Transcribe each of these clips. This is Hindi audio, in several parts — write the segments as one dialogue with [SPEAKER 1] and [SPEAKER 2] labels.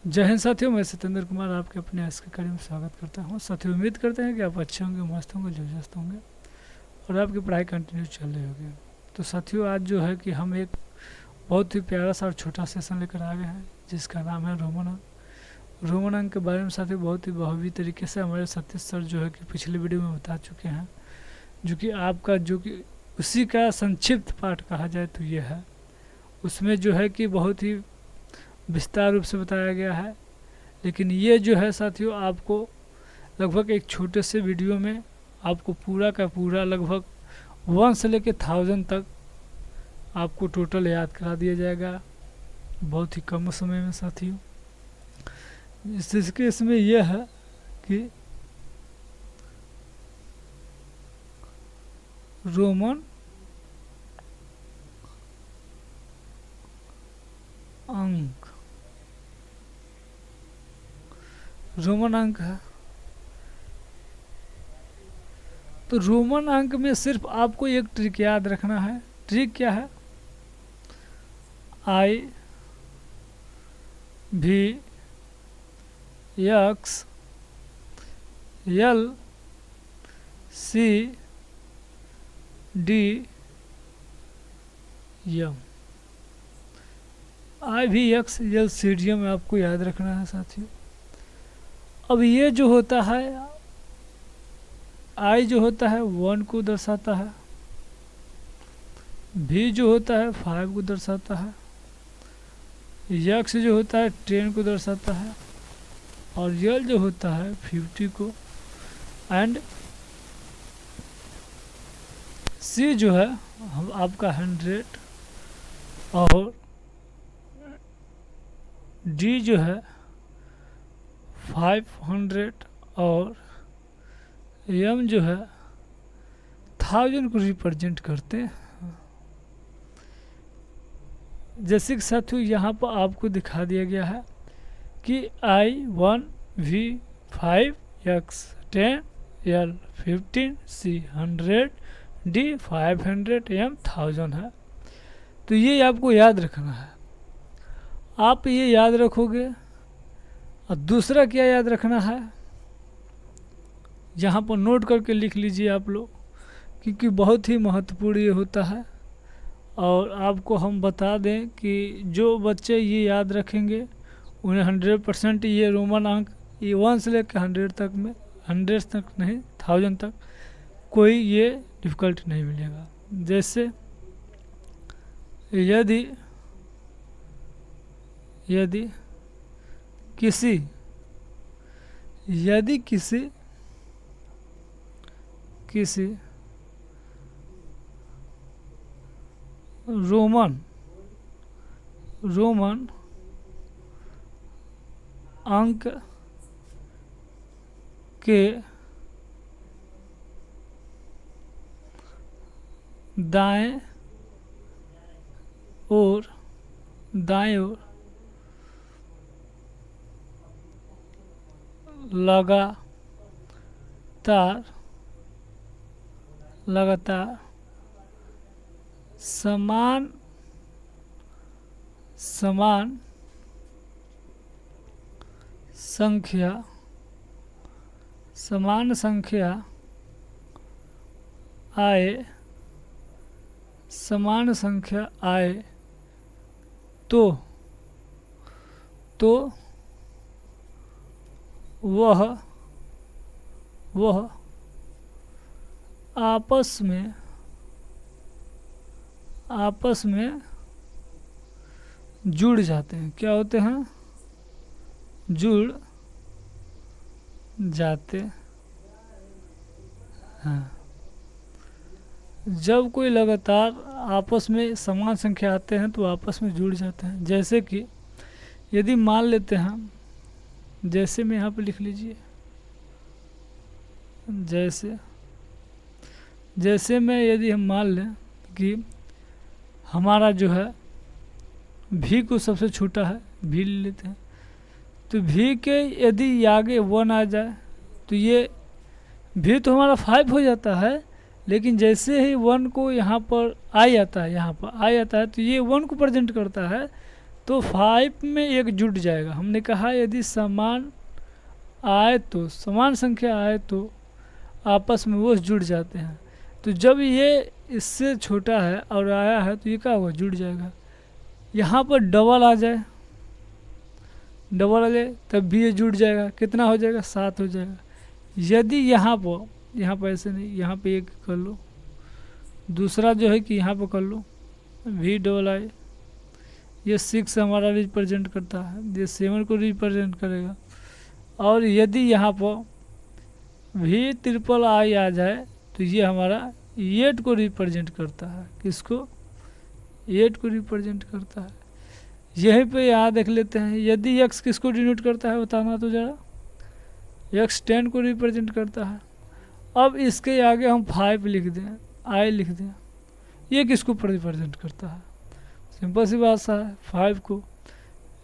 [SPEAKER 1] जय हिंद साथियों, मैं सत्येंद्र कुमार आपके अपने आज के कार्य में स्वागत करता हूं। साथियों, उम्मीद करते हैं कि आप अच्छे होंगे, मस्त होंगे, जबरदस्त होंगे और आपकी पढ़ाई कंटिन्यू चल रही होगी। तो साथियों, आज जो है कि हम एक बहुत ही प्यारा सा और छोटा सेशन लेकर आ गए हैं जिसका नाम है रोमन अंक। रोमन अंक के बारे में साथियों बहुत ही बखूबी तरीके से हमारे सतीश सर जो है कि पिछले वीडियो में बता चुके हैं, जो कि आपका जो कि उसी का संक्षिप्त पाठ कहा जाए तो ये है। उसमें जो है कि बहुत ही विस्तार रूप से बताया गया है, लेकिन ये जो है साथियों आपको लगभग एक छोटे से वीडियो में आपको पूरा का पूरा लगभग 1 से लेकर 1000 तक आपको टोटल याद करा दिया जाएगा बहुत ही कम समय में साथियों। इसके इसमें यह है कि रोमन अंक है। तो रोमन अंक में सिर्फ आपको एक ट्रिक याद रखना है। ट्रिक क्या है? I V X L C D M। I V X L C D M आपको याद रखना है साथियों। अब ये जो होता है I जो होता है 1 को दर्शाता है, V जो होता है 5 को दर्शाता है, X जो होता है 10 को दर्शाता है और L जो होता है 50 को, एंड C जो है हम आपका 100 और D जो है 500 और M जो है 1000 को रिप्रेजेंट करते हैं। जैसे कि साथियों यहाँ पर आपको दिखा दिया गया है कि I1 V 5 X 10 L 15 C 100 D 500 M 1000 है। तो ये आपको याद रखना है। आप ये याद रखोगे। और दूसरा क्या याद रखना है, यहाँ पर नोट करके लिख लीजिए आप लोग, क्योंकि बहुत ही महत्वपूर्ण ये होता है। और आपको हम बता दें कि जो बच्चे ये याद रखेंगे उन्हें 100% ये रोमन अंक ये 1 से लेकर 100 तक में 100 तक नहीं 1000 तक कोई ये डिफ़िकल्ट नहीं मिलेगा। जैसे यदि किसी रोमन अंक के दाएं ओर लगातार समान संख्या आए तो वह आपस में जुड़ जाते हैं। क्या होते हैं? जुड़ जाते हैं। जब कोई लगातार आपस में समान संख्या आते हैं तो आपस में जुड़ जाते हैं। जैसे कि यदि मान लेते हैं, जैसे में यहाँ पे लिख लीजिए, जैसे में यदि हम मान लें कि हमारा जो है भी को सबसे छोटा है, भी ले लेते हैं, तो भी के यदि आगे 1 आ जाए तो ये भी तो हमारा 5 हो जाता है, लेकिन जैसे ही 1 को यहाँ पर आ जाता है, तो ये 1 को प्रेजेंट करता है। तो 5 में एक जुड़ जाएगा। हमने कहा यदि समान आए तो, समान संख्या आए तो आपस में वो जुड़ जाते हैं। तो जब ये इससे छोटा है और आया है तो ये क्या होगा, जुड़ जाएगा। यहाँ पर डबल आ जाए, डबल आ जाए तब भी ये जुड़ जाएगा। कितना हो जाएगा, 7 हो जाएगा। यदि यहाँ पर ऐसे नहीं, यहाँ पे एक कर लो, दूसरा जो है कि यहाँ पर कर लो वी डबल आई, ये 6 हमारा रिप्रेजेंट करता है, ये 7 को रिप्रेजेंट करेगा। और यदि यहाँ पर वी ट्रिपल आई आ जाए तो ये हमारा 8 को रिप्रेजेंट करता है। किसको, 8 को रिप्रेजेंट करता है। यहीं पे यहाँ देख लेते हैं, यदि x किसको डिनोट करता है बताना तो ज़रा, x 10 को रिप्रेजेंट करता है। अब इसके आगे हम 5 लिख दें, i लिख दें, ये किसको रिप्रेजेंट करता है, सिंपल सी बात सा है, 5 को,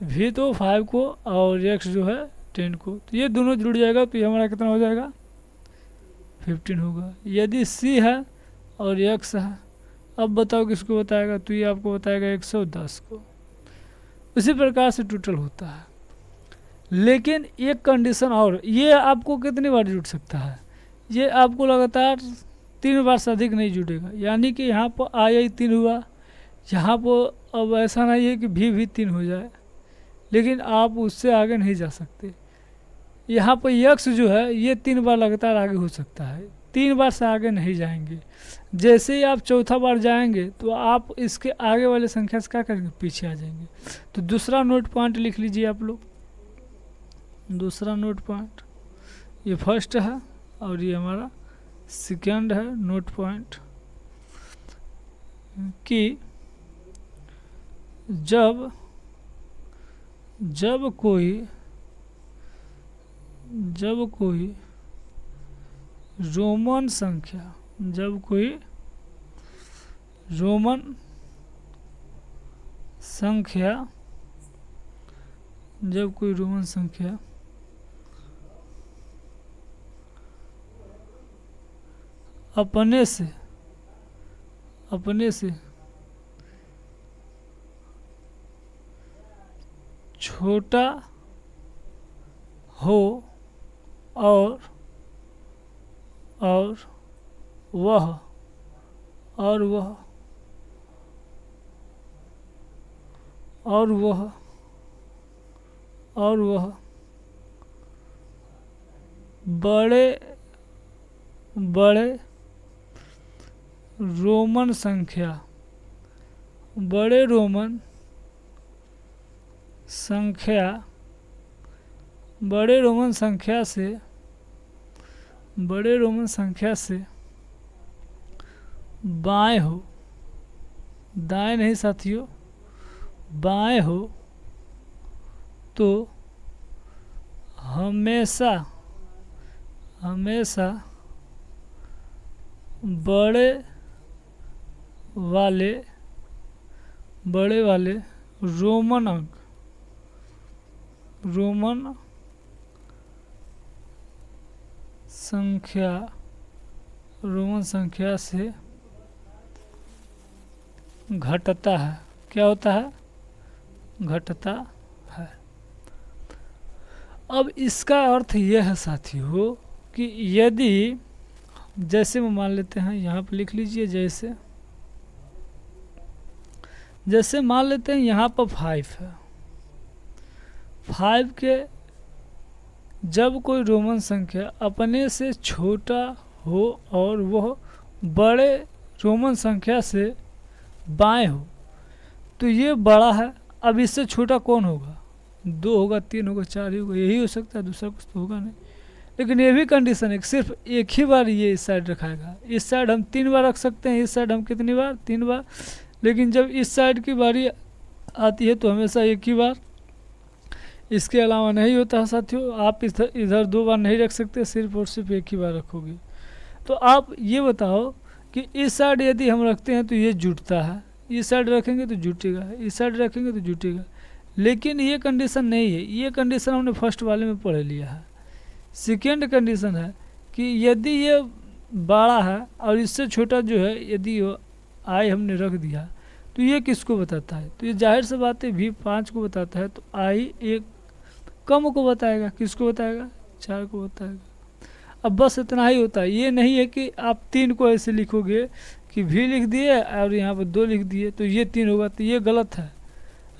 [SPEAKER 1] v तो 5 को और x जो है 10 को, तो ये दोनों जुड़ जाएगा तो ये हमारा कितना हो जाएगा, 15 होगा। यदि c है और x है, अब बताओ किसको बताएगा, तो ये आपको बताएगा 110 को। इसी प्रकार से टोटल होता है। लेकिन एक कंडीशन और, ये आपको कितनी बार जुड़ सकता है, ये आपको लगातार 3 बार से अधिक नहीं जुड़ेगा। यानी कि यहाँ पर आई 3 हुआ, यहाँ पर अब ऐसा नहीं है कि भी 3 हो जाए, लेकिन आप उससे आगे नहीं जा सकते। यहाँ पर यक्स जो है ये 3 बार लगातार आगे हो सकता है, 3 बार से आगे नहीं जाएंगे। जैसे ही आप चौथा बार जाएंगे तो आप इसके आगे वाले संख्या से क्या करेंगे, पीछे आ जाएंगे। तो दूसरा नोट पॉइंट लिख लीजिए आप लोग, दूसरा नोट पॉइंट, ये फर्स्ट है और ये हमारा सेकंड है नोट पॉइंट, कि जब कोई रोमन संख्या, जब कोई रोमन संख्या अपने से छोटा हो और वह बड़े रोमन संख्या से बाएं हो, दाएं नहीं साथियों, बाएं हो, तो हमेशा बड़े वाले रोमन संख्या से घटता है। क्या होता है, घटता है। अब इसका अर्थ यह है साथियों कि यदि, जैसे में मान लेते हैं, यहाँ पर लिख लीजिए, जैसे मान लेते हैं यहाँ पर 5 है, 5 के जब कोई रोमन संख्या अपने से छोटा हो और वह बड़े रोमन संख्या से बाएं हो, तो ये बड़ा है। अब इससे छोटा कौन होगा, 2 होगा, 3 होगा, 4 ही होगा, यही हो सकता है, दूसरा कुछ तो होगा नहीं। लेकिन ये भी कंडीशन है, सिर्फ एक ही बार ये इस साइड रखाएगा। इस साइड हम 3 बार रख सकते हैं, इस साइड हम कितनी बार, 3 बार। लेकिन जब इस साइड की बारी आती है तो हमेशा एक ही बार, इसके अलावा नहीं होता है साथियों। आप इधर 2 बार नहीं रख सकते, सिर्फ और सिर्फ एक ही बार रखोगे। तो आप ये बताओ कि इस साइड यदि हम रखते हैं तो ये जुटता है, इस साइड रखेंगे तो जुटेगा, इस साइड रखेंगे तो जुटेगा। लेकिन ये कंडीशन नहीं है, ये कंडीशन हमने फर्स्ट वाले में पढ़ लिया है। सेकेंड कंडीशन है कि यदि ये बड़ा है और इससे छोटा जो है, यदि आई हमने रख दिया तो ये किसको बताता है? तो ये जाहिर सी बात है V 5 को बताता है, तो I एक कम को बताएगा। किसको बताएगा? 4 को बताएगा। अब बस इतना ही होता है, ये नहीं है कि आप 3 को ऐसे लिखोगे कि V लिख दिए और यहाँ पर 2 लिख दिए तो ये 3 होगा, तो ये गलत है,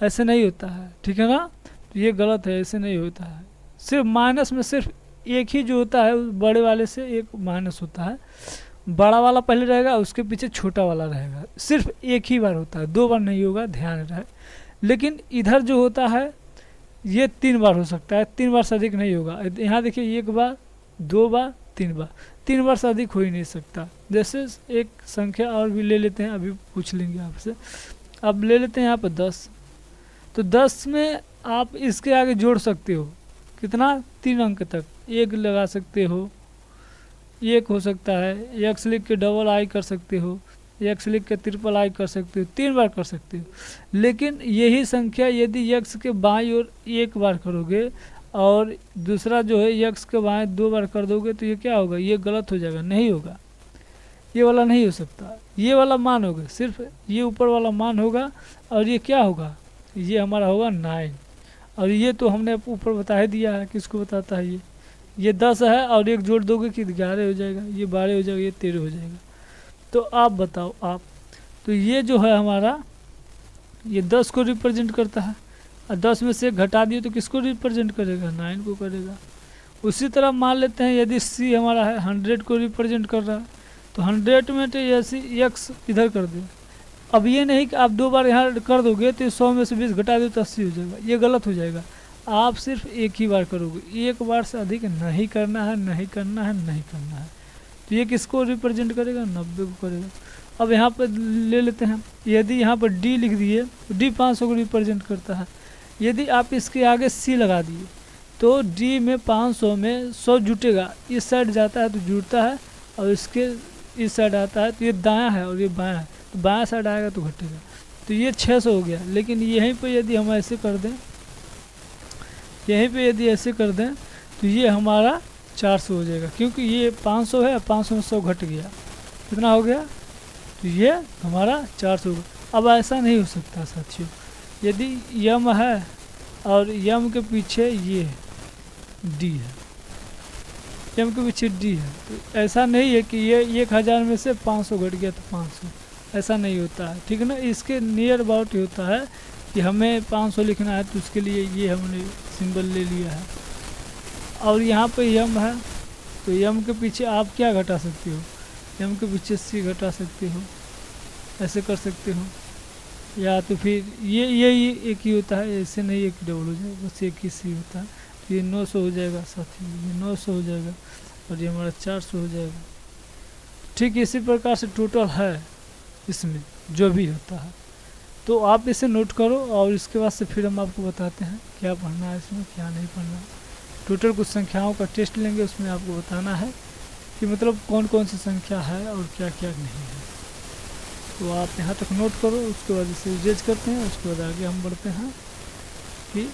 [SPEAKER 1] ऐसे नहीं होता है, ठीक है ना? तो ये गलत है, ऐसे नहीं होता है। सिर्फ माइनस में सिर्फ एक ही जो होता है बड़े वाले से एक माइनस होता है, बड़ा वाला पहले रहेगा उसके पीछे छोटा वाला रहेगा, सिर्फ एक ही बार होता है, 2 बार नहीं होगा, ध्यान रहे। लेकिन इधर जो होता है ये 3 बार हो सकता है, 3 बार से अधिक नहीं होगा। यहाँ देखिए 1 बार, 2 बार, 3 बार, 3 बार से अधिक हो ही नहीं सकता। जैसे एक संख्या और भी ले लेते हैं, अभी पूछ लेंगे आपसे। अब ले लेते हैं यहाँ पर 10, तो 10 में आप इसके आगे जोड़ सकते हो कितना? 3 अंक तक, 1 लगा सकते हो, 1 हो सकता है, एक्स लिख के डबल आई कर सकते हो, एक्स लिख के ट्रिपल आई कर सकते हो, 3 बार कर सकते हो। लेकिन यही संख्या यदि एक्स के बाईं ओर 1 बार करोगे और दूसरा जो है एक्स के बाएं 2 बार कर दोगे तो ये क्या होगा? ये गलत हो जाएगा, नहीं होगा, ये वाला नहीं हो सकता। ये वाला मान होगा, सिर्फ ये ऊपर वाला मान होगा और ये क्या होगा? ये हमारा होगा 9। और ये तो हमने ऊपर बता ही दिया है, किसको बताता है ये 10 है और 1 जोड़ दोगे कि 11 हो जाएगा, ये 12 हो जाएगा, ये 13 हो जाएगा। तो आप बताओ आप, तो ये जो है हमारा ये 10 को रिप्रेजेंट करता है और 10 में से घटा दिए तो किसको रिप्रेजेंट करेगा? 9 को करेगा। उसी तरह मान लेते हैं यदि C हमारा है 100 को रिप्रेजेंट कर रहा है, तो 100 में तो ऐसे x इधर कर दे। अब ये नहीं कि आप 2 बार यहाँ कर दोगे तो 100 में से 20 घटा दो तो 80 हो जाएगा, ये गलत हो जाएगा। आप सिर्फ एक ही बार करोगे, 1 बार से अधिक नहीं करना है, नहीं करना है, नहीं करना है। तो ये किसको रिप्रेजेंट करेगा? 90 को करेगा। अब यहाँ पर ले लेते हैं, यदि यहाँ पर D लिख दिए तो D 500 को रिप्रेजेंट करता है। यदि आप इसके आगे C लगा दिए तो D में 500 में 100 जुटेगा, इस साइड जाता है तो जुड़ता है और इसके इस साइड आता है तो ये दायां है और ये बायां है, तो बायां साइड आएगा तो घटेगा, तो ये 600 हो गया। लेकिन यहीं पे यदि हम ऐसे कर दें, यहीं पे यदि ऐसे कर दें तो ये हमारा 400 हो जाएगा, क्योंकि ये 500 है, 500 में 100 घट गया, कितना हो गया? तो ये हमारा 400 होगा। अब ऐसा नहीं हो सकता साथियों, यदि यम है और यम के पीछे ये D है, यम के पीछे D है, तो ऐसा नहीं है कि ये 1000 में से 500 घट गया तो 500, ऐसा नहीं होता है, ठीक है ना? इसके नियर अबाउट होता है कि हमें 500 लिखना है तो उसके लिए ये हमने सिंबल ले लिया है। और यहाँ पे यम है तो यम के पीछे आप क्या घटा सकते हो? यम के पीछे C घटा सकते हो, ऐसे कर सकते हो, या तो फिर ये एक ही होता है, ऐसे नहीं एक डबल हो जाएगा, बस एक ही C होता है। तो ये 900 हो जाएगा साथियों, ये 900 हो जाएगा और ये हमारा 400 हो जाएगा। ठीक इसी प्रकार से टोटल है इसमें जो भी होता है, तो आप इसे नोट करो और इसके बाद से फिर हम आपको बताते हैं क्या पढ़ना है इसमें, क्या नहीं पढ़ना है। टोटल कुछ संख्याओं का टेस्ट लेंगे, उसमें आपको बताना है कि मतलब कौन कौन सी संख्या है और क्या क्या नहीं है। तो आप यहाँ तक नोट करो, उसके बाद इसे इरेज करते हैं, उसके बाद आगे हम बढ़ते हैं कि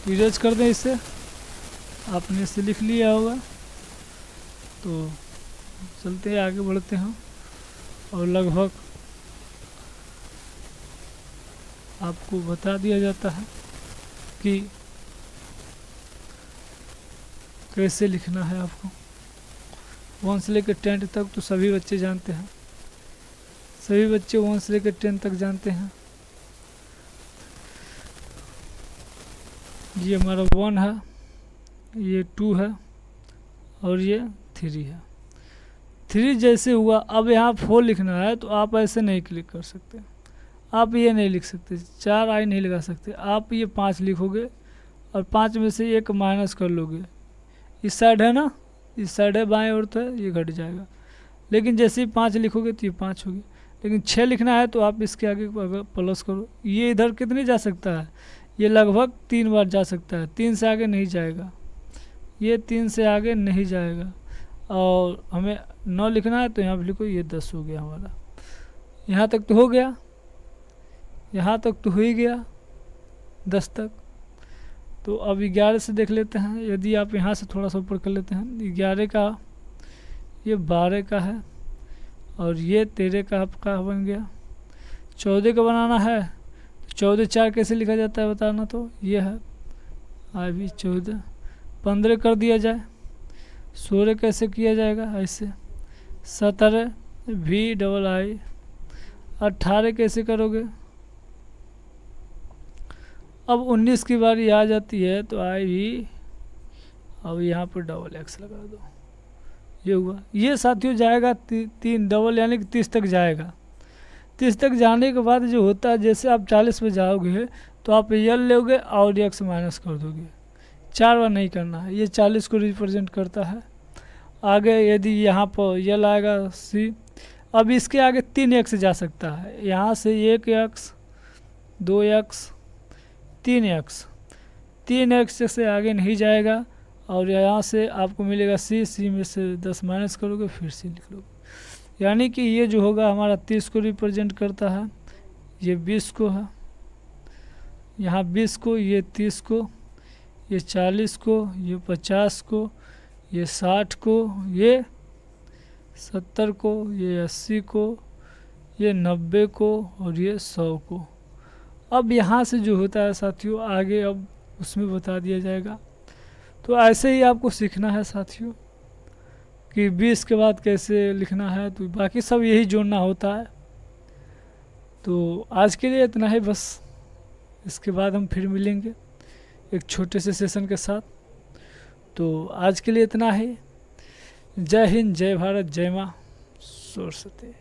[SPEAKER 1] इरेज कर दें इसे। आपने इसे लिख लिया होगा, तो चलते हैं आगे बढ़ते हैं और लगभग आपको बता दिया जाता है कि कैसे लिखना है आपको। 1 से लेकर 10 तक तो सभी बच्चे जानते हैं, सभी बच्चे 1 से लेकर 10 तक जानते हैं। ये हमारा 1 है, ये 2 है और ये 3 है। 3 जैसे हुआ, अब यहाँ 4 लिखना है तो आप ऐसे नहीं क्लिक कर सकते, आप ये नहीं लिख सकते, 4 आई नहीं लगा सकते, आप ये 5 लिखोगे और 5 में से 1 माइनस कर लोगे। इस साइड है ना, इस साइड है बाएं ओर, तो ये घट जाएगा। लेकिन जैसे ही 5 लिखोगे तो ये 5 होगी। लेकिन 6 लिखना है तो आप इसके आगे अगर प्लस करो, ये इधर कितनी जा सकता है? ये लगभग 3 बार जा सकता है, 3 से आगे नहीं जाएगा, ये 3 से आगे नहीं जाएगा। और हमें 9 लिखना है तो यहाँ पर लिखो, ये 10 हो गया हमारा। यहाँ तक तो हो गया, यहाँ तक तो हो ही गया 10 तक। तो अब 11 से देख लेते हैं, यदि आप यहाँ से थोड़ा सा ऊपर कर लेते हैं, 11 का ये 12 का है और ये 13 का आपका बन गया। 14 का बनाना है तो 14 4 कैसे लिखा जाता है बताना, तो ये है IV 14। 15 कर दिया जाए, 16 कैसे किया जाएगा ऐसे, 17 VII। 18 कैसे करोगे, अब 19 की बारी आ जाती है तो IV, अब यहाँ पर XX लगा दो, ये हुआ। ये साथियों जाएगा 3 डबल यानी कि 30 तक जाएगा। 30 तक जाने के बाद जो होता है, जैसे आप 40 पे जाओगे तो आप L लोगे और X माइनस कर दोगे, 4 बार नहीं करना है। ये 40 को रिप्रेजेंट करता है। आगे यदि यहाँ पर L आएगा C, अब इसके आगे 3X जा सकता है, यहाँ से 1X 2X 3X, 3X से आगे नहीं जाएगा। और यहाँ से आपको मिलेगा C में से 10 माइनस करोगे फिर C लिख लोगे। यानी कि ये जो होगा हमारा 30 को रिप्रेजेंट करता है, ये 20 को है, यहाँ 20 को, ये 30 को, ये 40 को, ये 50 को, ये 60 को, ये 70 को, ये 80 को, ये 90 को और ये 100 को। अब यहाँ से जो होता है साथियों आगे अब उसमें बता दिया जाएगा। तो ऐसे ही आपको सीखना है साथियों कि 20 के बाद कैसे लिखना है, तो बाकी सब यही जोड़ना होता है। तो आज के लिए इतना ही बस, इसके बाद हम फिर मिलेंगे एक छोटे से सेशन के साथ। तो आज के लिए इतना ही। जय हिंद, जय भारत, जय माँ सरस्वती।